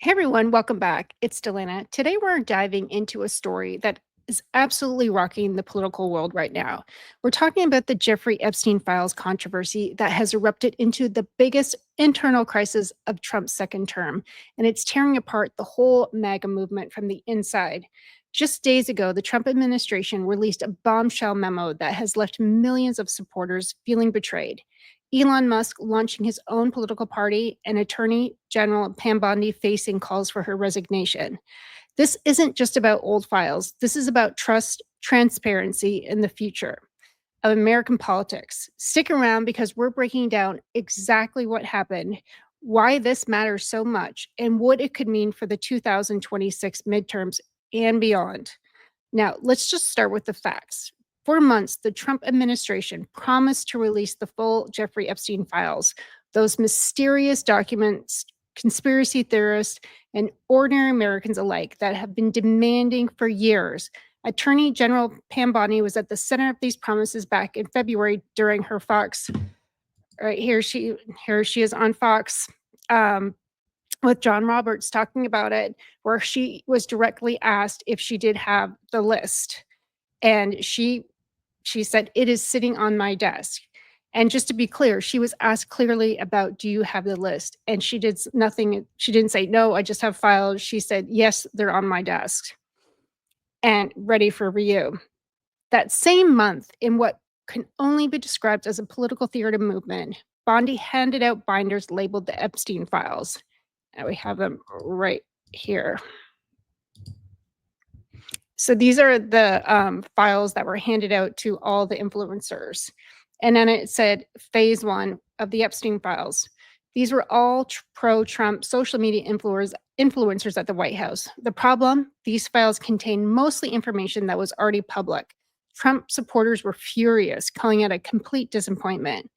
Hey everyone, welcome back. It's Delana. Today we're diving into a story that is absolutely rocking the political world right now. We're talking about the Jeffrey Epstein files controversy that has erupted into the biggest internal crisis of Trump's second term, and it's tearing apart the whole MAGA movement from the inside. Just days ago, the Trump administration released a bombshell memo that has left millions of supporters feeling betrayed. Elon Musk launching his own political party, and Attorney General Pam Bondi facing calls for her resignation. This isn't just about old files. This is about trust, transparency, and the future of American politics. Stick around because we're breaking down exactly what happened, why this matters so much, and what it could mean for the 2026 midterms and beyond. Now, let's just start with the facts. For months, the Trump administration promised to release the full Jeffrey Epstein files, those mysterious documents conspiracy theorists and ordinary Americans alike that have been demanding for years. Attorney General Pam Bondi was at the center of these promises back in February during her Fox. Right here she is on Fox. With John Roberts talking about it, where she was directly asked if she did have the list. And she said, "It is sitting on my desk." And just to be clear, she was asked clearly about, "Do you have the list?" And she did nothing. She didn't say, "No, I just have files." She said, "Yes, they're on my desk and ready for review." That same month, in what can only be described as a political theater movement, Bondi handed out binders labeled the Epstein files. And we have them right here. So these are the files that were handed out to all the influencers. And then it said phase 1 of the Epstein files. These were all pro-Trump social media influencers at the White House. The problem, these files contain mostly information that was already public. Trump supporters were furious, calling it a complete disappointment.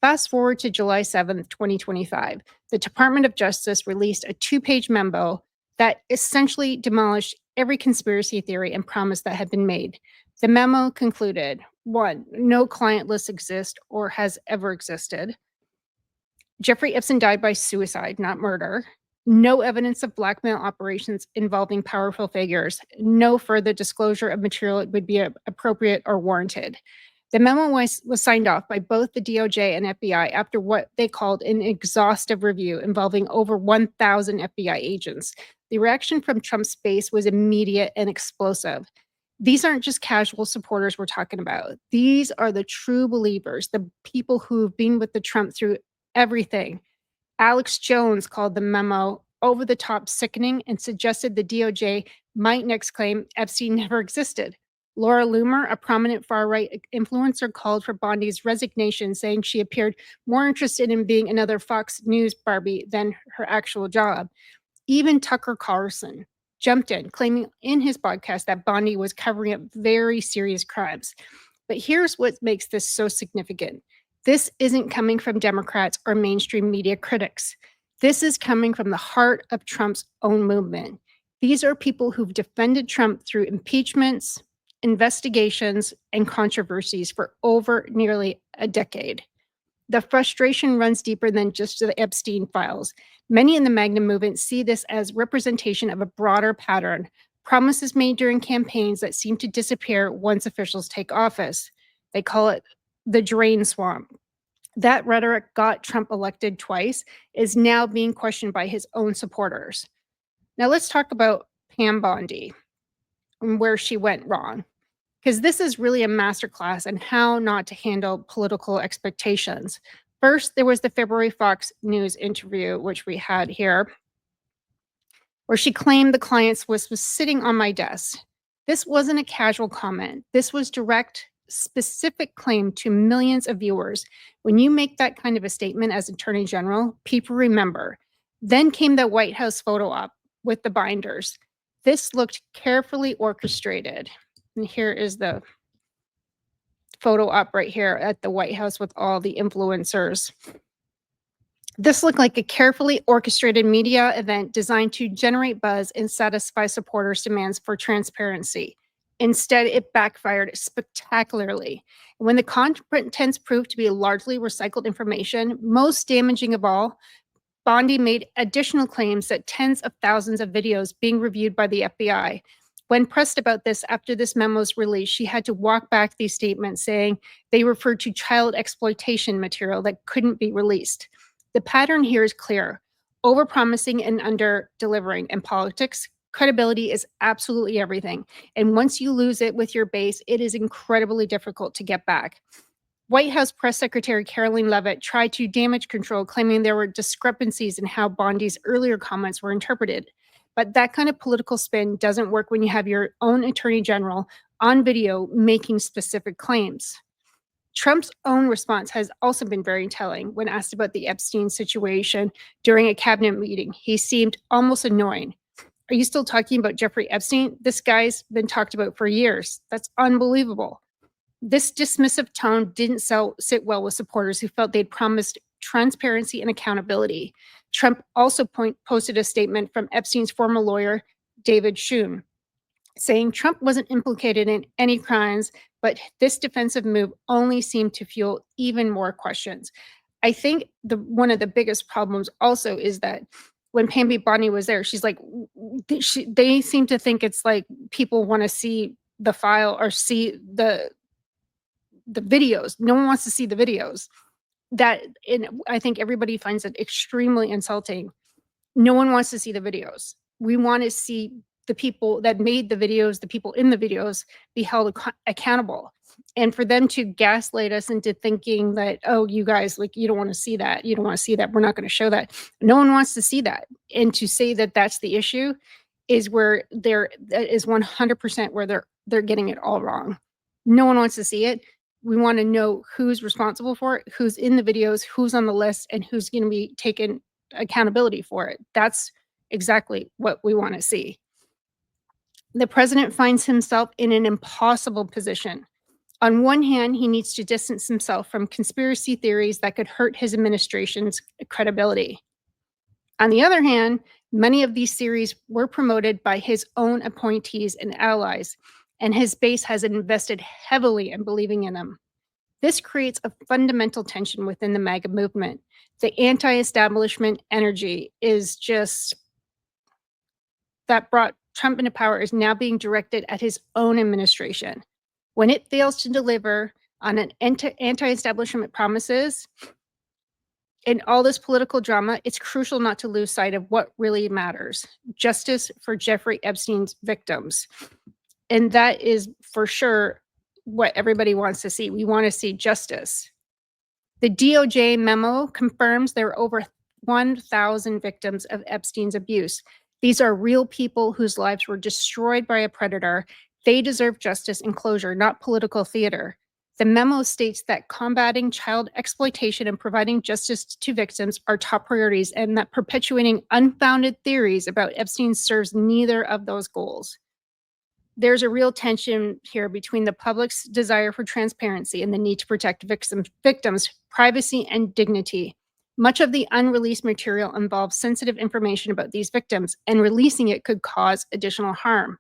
Fast forward to July 7th, 2025. The Department of Justice released a 2-page memo that essentially demolished every conspiracy theory and promise that had been made. The memo concluded, 1, no client list exists or has ever existed. Jeffrey Epstein died by suicide, not murder. No evidence of blackmail operations involving powerful figures. No further disclosure of material would be appropriate or warranted. The memo was signed off by both the DOJ and FBI after what they called an exhaustive review involving over 1,000 FBI agents. The reaction from Trump's base was immediate and explosive. These aren't just casual supporters we're talking about. These are the true believers, the people who've been with the Trump through everything. Alex Jones called the memo over the top sickening and suggested the DOJ might next claim Epstein never existed. Laura Loomer, a prominent far-right influencer, called for Bondi's resignation, saying she appeared more interested in being another Fox News Barbie than her actual job. Even Tucker Carlson jumped in, claiming in his podcast that Bondi was covering up very serious crimes. But here's what makes this so significant. This isn't coming from Democrats or mainstream media critics. This is coming from the heart of Trump's own movement. These are people who've defended Trump through impeachments, investigations, and controversies for over nearly a decade. The frustration runs deeper than just the Epstein files. Many in the MAGA movement see this as representation of a broader pattern, promises made during campaigns that seem to disappear once officials take office. They call it the drain swamp. That rhetoric got Trump elected twice, is now being questioned by his own supporters. Now let's talk about Pam Bondi and where she went wrong, because this is really a masterclass in how not to handle political expectations. First, there was the February Fox News interview, which we had here, where she claimed the client's list was sitting on my desk. This wasn't a casual comment. This was direct, specific claim to millions of viewers. When you make that kind of a statement as Attorney General, people remember. Then came the White House photo op with the binders. This looked carefully orchestrated. And here is the photo op right here at the White House with all the influencers. This looked like a carefully orchestrated media event designed to generate buzz and satisfy supporters' demands for transparency. Instead, it backfired spectacularly. When the contents proved to be largely recycled information, most damaging of all, Bondi made additional claims that tens of thousands of videos being reviewed by the FBI. When pressed about this after this memo's release, she had to walk back these statements, saying they referred to child exploitation material that couldn't be released. The pattern here is clear: overpromising and under-delivering. In politics, credibility is absolutely everything. And once you lose it with your base, it is incredibly difficult to get back. White House Press Secretary Caroline Leavitt tried to damage control, claiming there were discrepancies in how Bondi's earlier comments were interpreted. But that kind of political spin doesn't work when you have your own attorney general on video making specific claims. Trump's own response has also been very telling. When asked about the Epstein situation during a cabinet meeting, he seemed almost annoyed. Are you still talking about Jeffrey Epstein? This guy's been talked about for years. That's unbelievable. This dismissive tone didn't sit well with supporters who felt they'd promised transparency and accountability. Trump also posted a statement from Epstein's former lawyer, David Schoen, saying Trump wasn't implicated in any crimes, but this defensive move only seemed to fuel even more questions. I think one of the biggest problems also is that when Pam Bondi was there, she's like, they seem to think it's like people want to see the file or see the videos. No one wants to see the videos. I think everybody finds it extremely insulting. No one wants to see the videos. We want to see the people that made the videos, the people in the videos, be held accountable. And for them to gaslight us into thinking that, oh, you guys, like, you don't want to see that. You don't want to see that. We're not going to show that. No one wants to see that. And to say that that's the issue is where that is 100% where they're getting it all wrong. No one wants to see it. We want to know who's responsible for it, who's in the videos, who's on the list, and who's going to be taking accountability for it. That's exactly what we want to see. The president finds himself in an impossible position. On one hand, he needs to distance himself from conspiracy theories that could hurt his administration's credibility. On the other hand, many of these theories were promoted by his own appointees and allies, and his base has invested heavily in believing in them. This creates a fundamental tension within the MAGA movement. The anti-establishment energy is just that brought Trump into power is now being directed at his own administration. When it fails to deliver on an anti-establishment promises in all this political drama, it's crucial not to lose sight of what really matters: justice for Jeffrey Epstein's victims. And that is for sure what everybody wants to see. We want to see justice. The DOJ memo confirms there are over 1,000 victims of Epstein's abuse. These are real people whose lives were destroyed by a predator. They deserve justice and closure, not political theater. The memo states that combating child exploitation and providing justice to victims are top priorities, and that perpetuating unfounded theories about Epstein serves neither of those goals. There's a real tension here between the public's desire for transparency and the need to protect victims' privacy and dignity. Much of the unreleased material involves sensitive information about these victims, and releasing it could cause additional harm.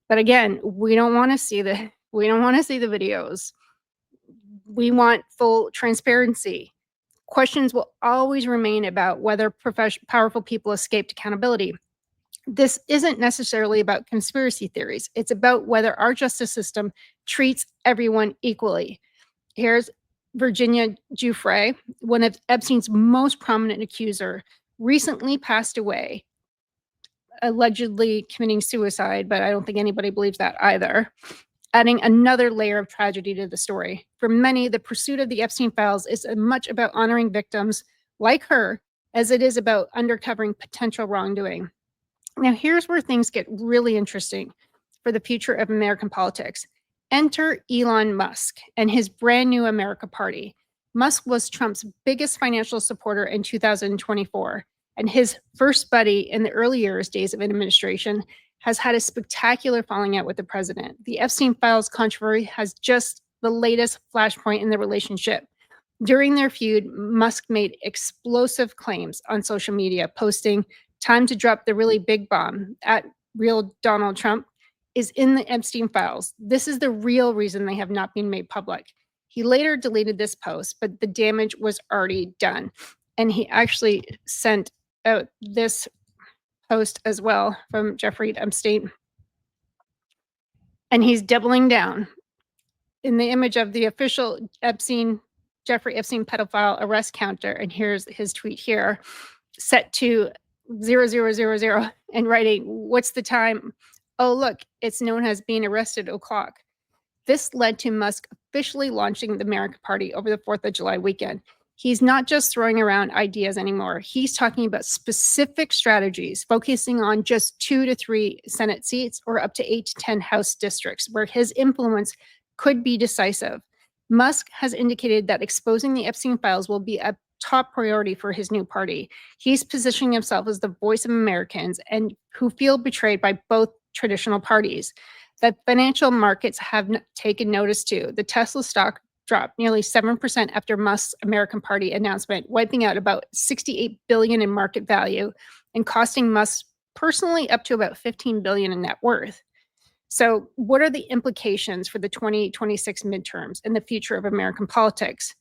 But again, we don't want to see the videos. We want full transparency. Questions will always remain about whether powerful people escaped accountability. This isn't necessarily about conspiracy theories. It's about whether our justice system treats everyone equally. Here's Virginia Giuffre, one of Epstein's most prominent accuser, recently passed away, allegedly committing suicide, but I don't think anybody believes that either, adding another layer of tragedy to the story. For many, the pursuit of the Epstein files is as much about honoring victims like her as it is about uncovering potential wrongdoing. Now, here's where things get really interesting for the future of American politics. Enter Elon Musk and his brand new America Party. Musk was Trump's biggest financial supporter in 2024, and his first buddy in the early days of administration has had a spectacular falling out with the president. The Epstein files controversy has just the latest flashpoint in the relationship. During their feud, Musk made explosive claims on social media, posting, "Time to drop the really big bomb at real Donald Trump is in the Epstein files. This is the real reason they have not been made public." He later deleted this post, but the damage was already done. And he actually sent out this post as well from Jeffrey Epstein. And he's doubling down in the image of the official Jeffrey Epstein pedophile arrest counter. And here's his tweet here, set to 0000 and writing, "What's the time? Oh, look, it's known as being arrested o'clock." This led to Musk officially launching the American Party over the 4th of July weekend. He's not just throwing around ideas anymore. He's talking about specific strategies, focusing on just 2 to 3 Senate seats or up to 8 to 10 House districts where his influence could be decisive. Musk has indicated that exposing the Epstein files will be a top priority for his new party. He's positioning himself as the voice of Americans and who feel betrayed by both traditional parties. That financial markets have taken notice too. The Tesla stock dropped nearly 7% after Musk's American Party announcement, wiping out about $68 billion in market value and costing Musk personally up to about $15 billion in net worth. So what are the implications for the 2026 midterms and the future of American politics?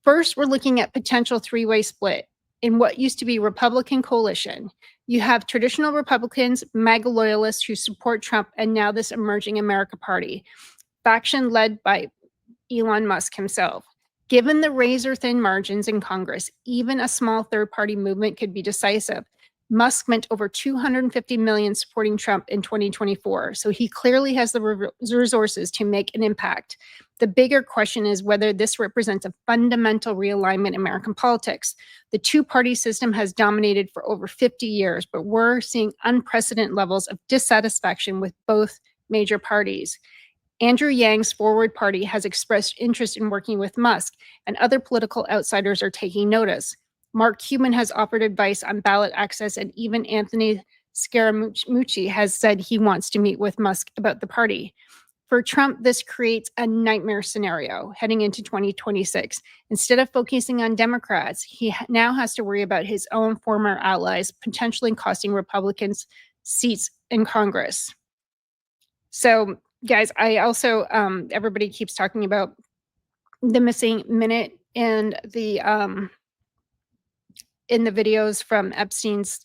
First, we're looking at potential three-way split in what used to be Republican coalition. You have traditional Republicans, MAGA loyalists who support Trump, and now this emerging America Party, faction led by Elon Musk himself. Given the razor-thin margins in Congress, even a small third-party movement could be decisive. Musk spent over $250 million supporting Trump in 2024, so he clearly has the resources to make an impact. The bigger question is whether this represents a fundamental realignment in American politics. The two-party system has dominated for over 50 years, but we're seeing unprecedented levels of dissatisfaction with both major parties. Andrew Yang's Forward Party has expressed interest in working with Musk, and other political outsiders are taking notice. Mark Cuban has offered advice on ballot access, and even Anthony Scaramucci has said he wants to meet with Musk about the party. For Trump, this creates a nightmare scenario heading into 2026. Instead of focusing on Democrats, he now has to worry about his own former allies, potentially costing Republicans seats in Congress. So, guys, I also, everybody keeps talking about the missing minute and the in the videos from Epstein's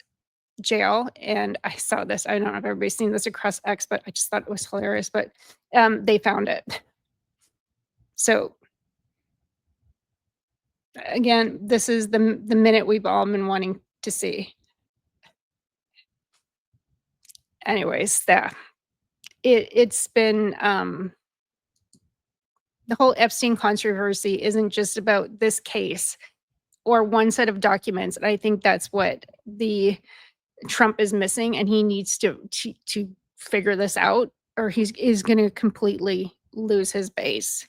jail, and I saw this. I don't know if everybody's seen this across X, but I just thought it was hilarious. But they found it. So again, this is the minute we've all been wanting to see. Anyways, it's been the whole Epstein controversy isn't just about this case or one set of documents. And I think that's what the Trump is missing, and he needs to figure this out, or he's going to completely lose his base.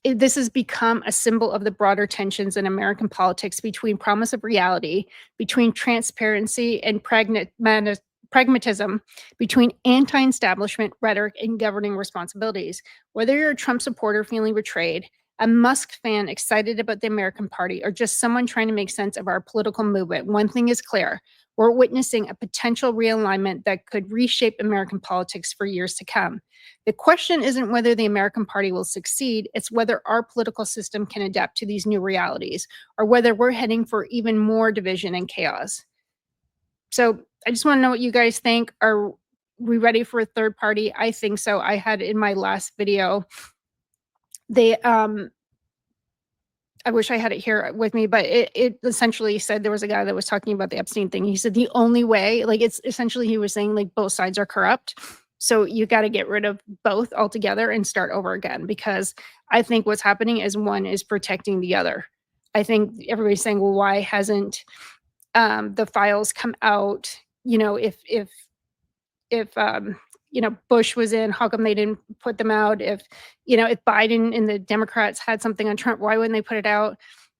This has become a symbol of the broader tensions in American politics between promise of reality, between transparency and pragmatism, between anti-establishment rhetoric and governing responsibilities. Whether you're a Trump supporter feeling betrayed, a Musk fan excited about the American Party, or just someone trying to make sense of our political movement, one thing is clear. We're witnessing a potential realignment that could reshape American politics for years to come. The question isn't whether the American Party will succeed, it's whether our political system can adapt to these new realities, or whether we're heading for even more division and chaos. So I just want to know what you guys think. Are we ready for a third party? I think so. I had in my last video, I wish I had it here with me, but it essentially said, there was a guy that was talking about the Epstein thing. He said the only way, like, it's essentially, he was saying like both sides are corrupt. So you got to get rid of both altogether and start over again, because I think what's happening is one is protecting the other. I think everybody's saying, well, why hasn't the files come out? You know, if you know, Bush was in, how come they didn't put them out? If, you know, if Biden and the Democrats had something on Trump, why wouldn't they put it out?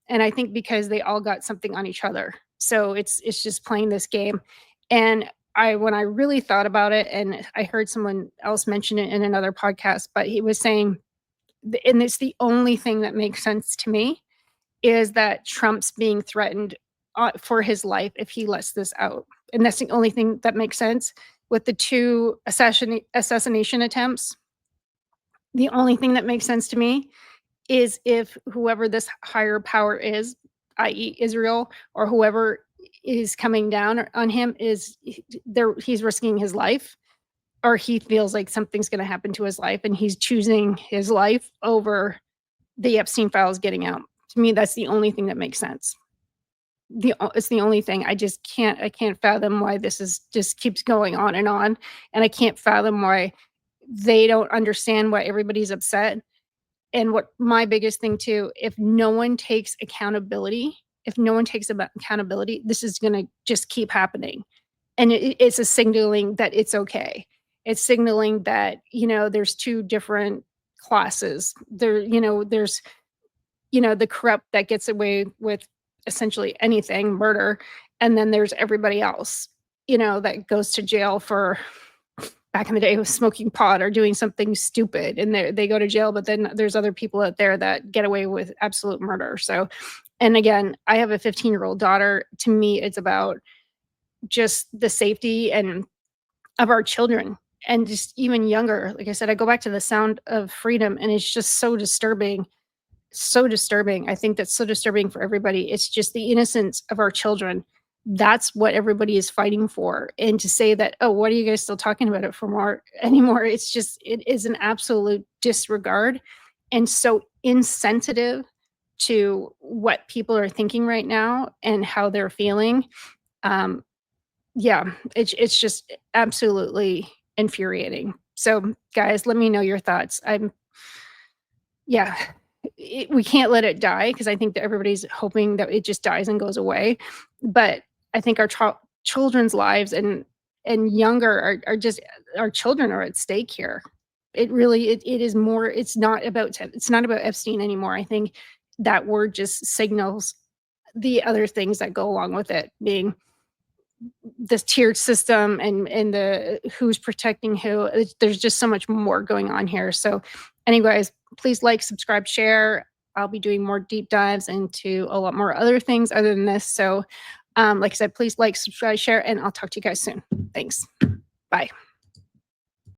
And I think because they all got something on each other. So it's just playing this game. And when I really thought about it, and I heard someone else mention it in another podcast, but he was saying, and it's the only thing that makes sense to me, is that Trump's being threatened for his life if he lets this out. And that's the only thing that makes sense. With the two assassination attempts, the only thing that makes sense to me is if whoever this higher power is, i.e. Israel or whoever is coming down on him, he's risking his life, or he feels like something's going to happen to his life and he's choosing his life over the Epstein files getting out. To me, that's the only thing that makes sense. It's the only thing. I can't fathom why this is just keeps going on, and I can't fathom why they don't understand why everybody's upset. And what my biggest thing too, if no one takes accountability, this is going to just keep happening. And it's a signaling that it's okay. It's signaling that, there's two different classes. There's the corrupt that gets away with essentially anything, murder, and then there's everybody else, that goes to jail for, back in the day, was smoking pot or doing something stupid, and they go to jail. But then there's other people out there that get away with absolute murder. So, and again, I have a 15-year-old daughter. To me, it's about just the safety and of our children, and just even younger. Like I said, I go back to The Sound of Freedom, and it's just so disturbing. So disturbing. I think that's so disturbing for everybody. It's just the innocence of our children. That's what everybody is fighting for. And to say that, oh, what are you guys still talking about it for more anymore? It is an absolute disregard and so insensitive to what people are thinking right now and how they're feeling. Yeah, it's just absolutely infuriating. So guys, let me know your thoughts. We can't let it die, because I think that everybody's hoping that it just dies and goes away. But I think our children's lives and younger are just, our children are at stake here. It really, it is more, it's not about Epstein anymore. I think that word just signals the other things that go along with it, being this tiered system and the who's protecting who. There's just so much more going on here. So anyways, please like, subscribe, share. I'll be doing more deep dives into a lot more other things other than this. So like I said, please like, subscribe, share, and I'll talk to you guys soon. Thanks. Bye.